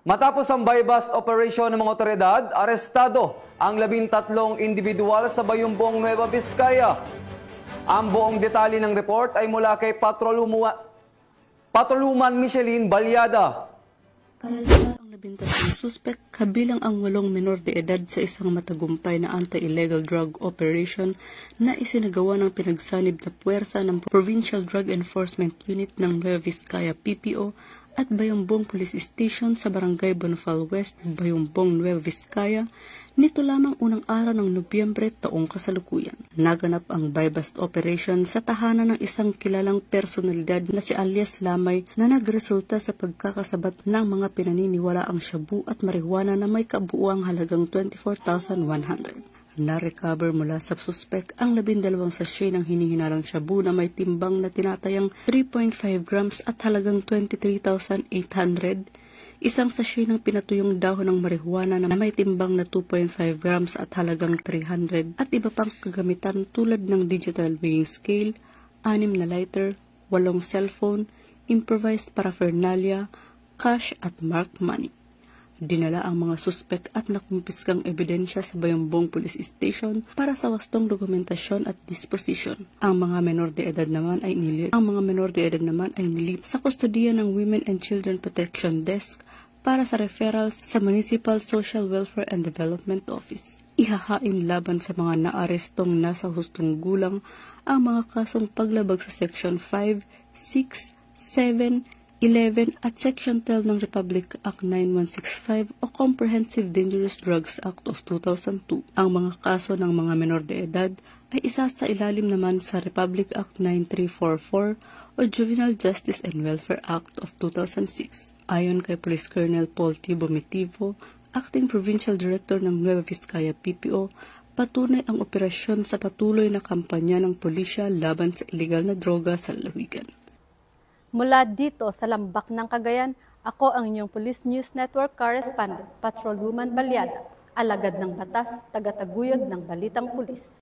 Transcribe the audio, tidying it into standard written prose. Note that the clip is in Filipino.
Matapos ang buy-bust operation ng mga otoridad, arestado ang 13 individual sa Bayumbong, Nueva Vizcaya. Ang buong detalye ng report ay mula kay Patrolwoman Micheline Balyada. Ang 13 suspect, kabilang ang 8 menor de edad sa isang matagumpay na anti-illegal drug operation na isinagawa ng pinagsanib na puwersa ng Provincial Drug Enforcement Unit ng Nueva Vizcaya PPO at Bayumbong Police Station sa Barangay Bonfal West, Bayumbong, Nueva Vizcaya, nito lamang unang araw ng Nobyembre taong kasalukuyan. Naganap ang buy-bust operation sa tahanan ng isang kilalang personalidad na si alias Lamay na nagresulta sa pagkakasabat ng mga pinaniniwalaang shabu at marijuana na may kabuuang halagang 24,100. Na-recover mula sa suspect ang 12 sachet ng hinihinalang shabu na may timbang na tinatayang 3.5 grams at halagang 23,800, isang sachet ng pinatuyong dahon ng marijuana na may timbang na 2.5 grams at halagang 300 at iba pang kagamitan tulad ng digital weighing scale, 6 na lighter, 8 cellphone, improvised paraphernalia, cash at marked money. Dinala ang mga suspek at nakumpiskang ebidensya sa Bayumbong Police Station para sa wastong dokumentasyon at disposition. Ang mga menor de edad naman ay nilip sa kustodiya ng Women and Children Protection Desk para sa referrals sa Municipal Social Welfare and Development Office. Ihahain laban sa mga naarestong nasa hustong gulang ang mga kasong paglabag sa Section 5, 6, 7, 11 at Section 12 ng Republic Act 9165 o Comprehensive Dangerous Drugs Act of 2002. Ang mga kaso ng mga menor de edad ay isa sa ilalim naman sa Republic Act 9344 o Juvenile Justice and Welfare Act of 2006. Ayon kay Police Colonel Paul T. Bomitivo, Acting Provincial Director ng Nueva Vizcaya PPO, patunay ang operasyon sa patuloy na kampanya ng pulisya laban sa illegal na droga sa lalawigan. Mula dito sa Lambak ng Cagayan, ako ang inyong Police News Network Correspondent, Patrolwoman Balyada, alagad ng batas, tagataguyod ng Balitang Pulis.